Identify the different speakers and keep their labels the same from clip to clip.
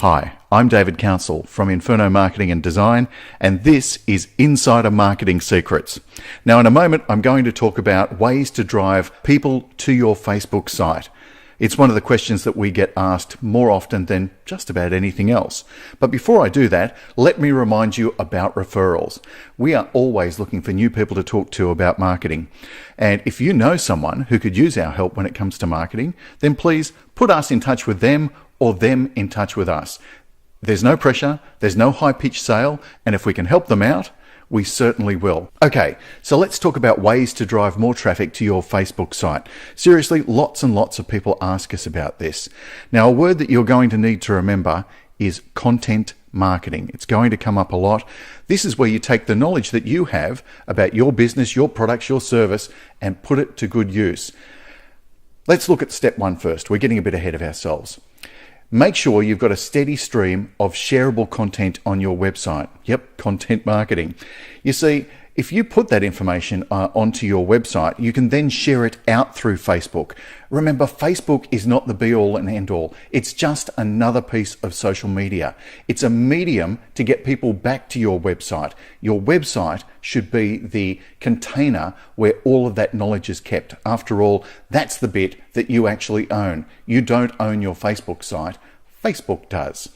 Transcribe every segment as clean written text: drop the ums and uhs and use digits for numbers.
Speaker 1: Hi, I'm David Council from Inferno Marketing and Design, and this is Insider Marketing Secrets. Now, in a moment, I'm going to talk about ways to drive people to your Facebook site. It's one of the questions that we get asked more often than just about anything else. But before I do that, let me remind you about referrals. We are always looking for new people to talk to about marketing. And if you know someone who could use our help when it comes to marketing, then please put us in touch with them or them in touch with us. There's no pressure, there's no high-pitched sale, and if we can help them out, we certainly will. Okay, so let's talk about ways to drive more traffic to your Facebook site. Seriously, lots and lots of people ask us about this. Now, a word that you're going to need to remember is content marketing. It's going to come up a lot. This is where you take the knowledge that you have about your business, your products, your service, and put it to good use. Let's look at step one first. We're getting a bit ahead of ourselves. Make sure you've got a steady stream of shareable content on your website. Yep, content marketing. You see, if you put that information onto your website, you can then share it out through Facebook. Remember, Facebook is not the be-all and end-all. It's just another piece of social media. It's a medium to get people back to your website. Your website should be the container where all of that knowledge is kept. After all, that's the bit that you actually own. You don't own your Facebook site. Facebook does.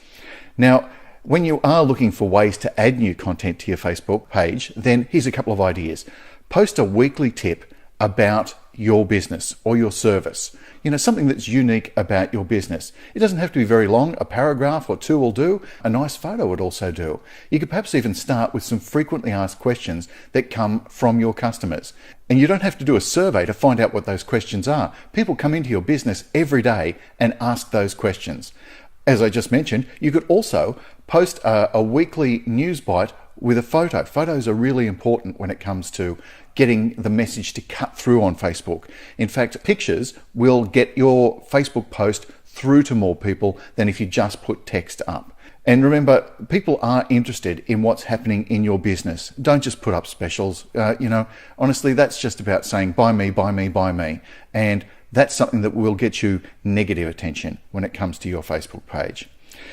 Speaker 1: Now, when you are looking for ways to add new content to your Facebook page, then here's a couple of ideas. Post a weekly tip about your business or your service. You know, something that's unique about your business. It doesn't have to be very long. A paragraph or two will do. A nice photo would also do. You could perhaps even start with some frequently asked questions that come from your customers. And you don't have to do a survey to find out what those questions are. People come into your business every day and ask those questions. As I just mentioned, you could also post a weekly news bite with a photo. Photos are really important when it comes to getting the message to cut through on Facebook. In fact, pictures will get your Facebook post through to more people than if you just put text up. And remember, people are interested in what's happening in your business. Don't just put up specials. Honestly, that's just about saying, buy me, buy me, buy me. And that's something that will get you negative attention when it comes to your Facebook page.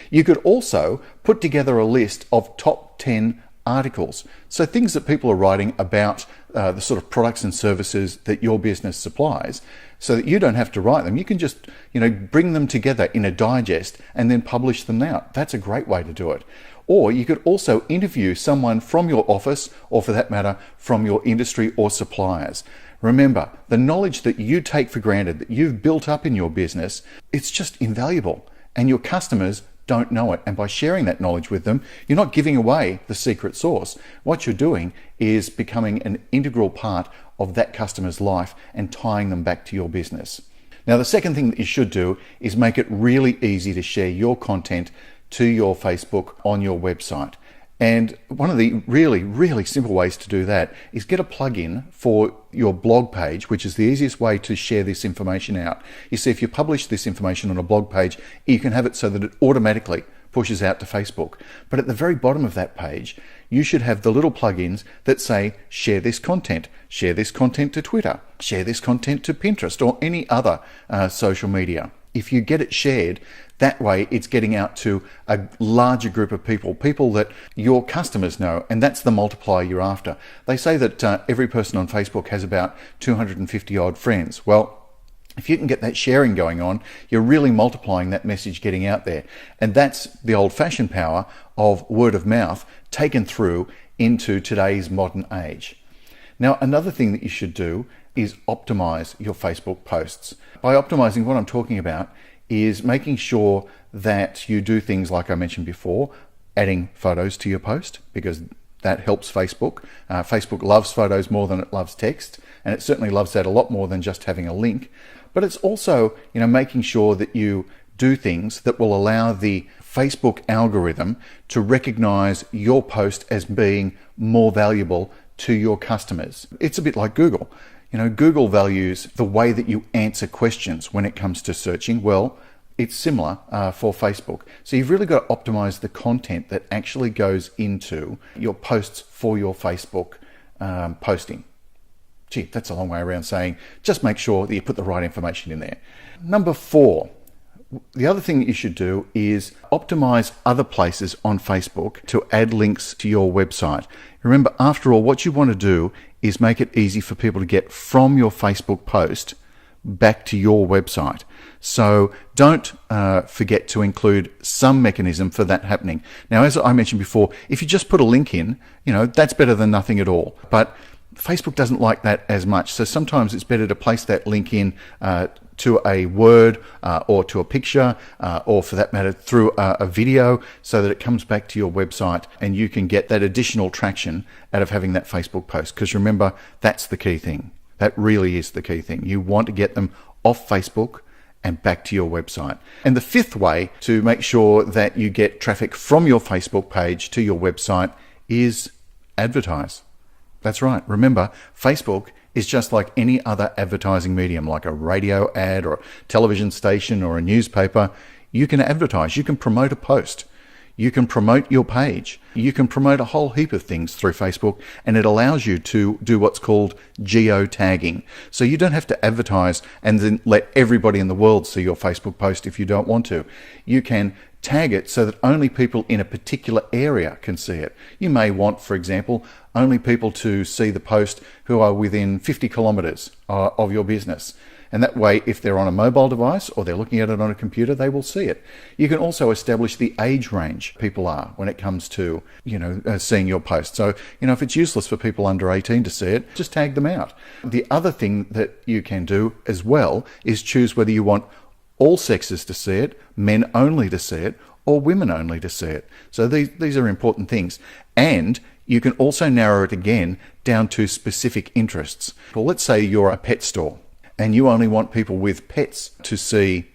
Speaker 1: You could also put together a list of top 10 articles. So things that people are writing about the sort of products and services that your business supplies, so that you don't have to write them. You can just, bring them together in a digest and then publish them out. That's a great way to do it. Or you could also interview someone from your office, or for that matter, from your industry or suppliers. Remember, the knowledge that you take for granted, that you've built up in your business, it's just invaluable. And your customers don't know it. And by sharing that knowledge with them, you're not giving away the secret sauce. What you're doing is becoming an integral part of that customer's life and tying them back to your business. Now, the second thing that you should do is make it really easy to share your content to your Facebook on your website. And one of the really, really simple ways to do that is get a plugin for your blog page, which is the easiest way to share this information out. You see, if you publish this information on a blog page, you can have it so that it automatically pushes out to Facebook. But at the very bottom of that page, you should have the little plugins that say, share this content to Twitter, share this content to Pinterest or any other social media. If you get it shared, that way it's getting out to a larger group of people that your customers know, and that's the multiplier you're after. They say that every person on Facebook has about 250 odd friends. Well, if you can get that sharing going on, you're really multiplying that message getting out there. And that's the old-fashioned power of word of mouth taken through into today's modern age. Now, another thing that you should do is optimize your Facebook posts. By optimizing, what I'm talking about is making sure that you do things like I mentioned before, adding photos to your post, because that helps Facebook. Facebook loves photos more than it loves text, and it certainly loves that a lot more than just having a link. But it's also, making sure that you do things that will allow the Facebook algorithm to recognize your post as being more valuable to your customers. It's a bit like Google. Google values the way that you answer questions when it comes to searching. Well, it's similar for Facebook. So you've really got to optimize the content that actually goes into your posts for your Facebook posting. Gee, that's a long way around saying just make sure that you put the right information in there. Number 4, The other thing that you should do is optimize other places on Facebook to add links to your website. Remember, after all, what you want to do is make it easy for people to get from your Facebook post back to your website. So don't forget to include some mechanism for that happening. Now, as I mentioned before, if you just put a link in, that's better than nothing at all. But Facebook doesn't like that as much. So sometimes it's better to place that link in to a word or to a picture or for that matter through a video so that it comes back to your website and you can get that additional traction out of having that Facebook post. Because remember, that's the key thing. That really is the key thing. You want to get them off Facebook and back to your website. And the fifth way to make sure that you get traffic from your Facebook page to your website is advertise. That's right. Remember, Facebook is just like any other advertising medium, like a radio ad or a television station or a newspaper. You can advertise. You can promote a post. You can promote your page. You can promote a whole heap of things through Facebook, and it allows you to do what's called geo-tagging. So you don't have to advertise and then let everybody in the world see your Facebook post if you don't want to. You can tag it so that only people in a particular area can see it. You may want, for example, only people to see the post who are within 50 kilometers of your business. And that way, if they're on a mobile device or they're looking at it on a computer, they will see it. You can also establish the age range people are when it comes to, seeing your post. So, if it's useless for people under 18 to see it, just tag them out. The other thing that you can do as well is choose whether you want all sexes to see it, men only to see it, or women only to see it. So these are important things. And you can also narrow it again down to specific interests. Well, let's say you're a pet store and you only want people with pets to see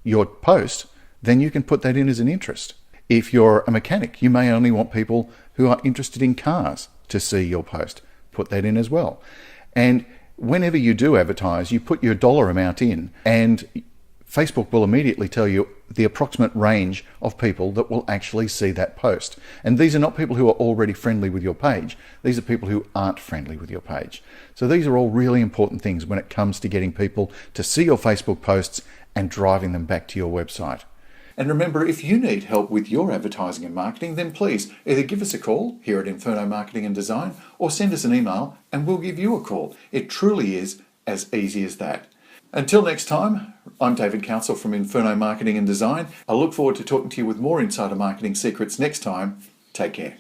Speaker 1: your post, then you can put that in as an interest. If you're a mechanic, you may only want people who are interested in cars to see your post. Put that in as well. And whenever you do advertise, you put your dollar amount in, and Facebook will immediately tell you the approximate range of people that will actually see that post. And these are not people who are already friendly with your page. These are people who aren't friendly with your page. So these are all really important things when it comes to getting people to see your Facebook posts and driving them back to your website. And remember, if you need help with your advertising and marketing, then please either give us a call here at Inferno Marketing and Design or send us an email and we'll give you a call. It truly is as easy as that. Until next time, I'm David Council from Inferno Marketing and Design. I look forward to talking to you with more insider marketing secrets next time. Take care.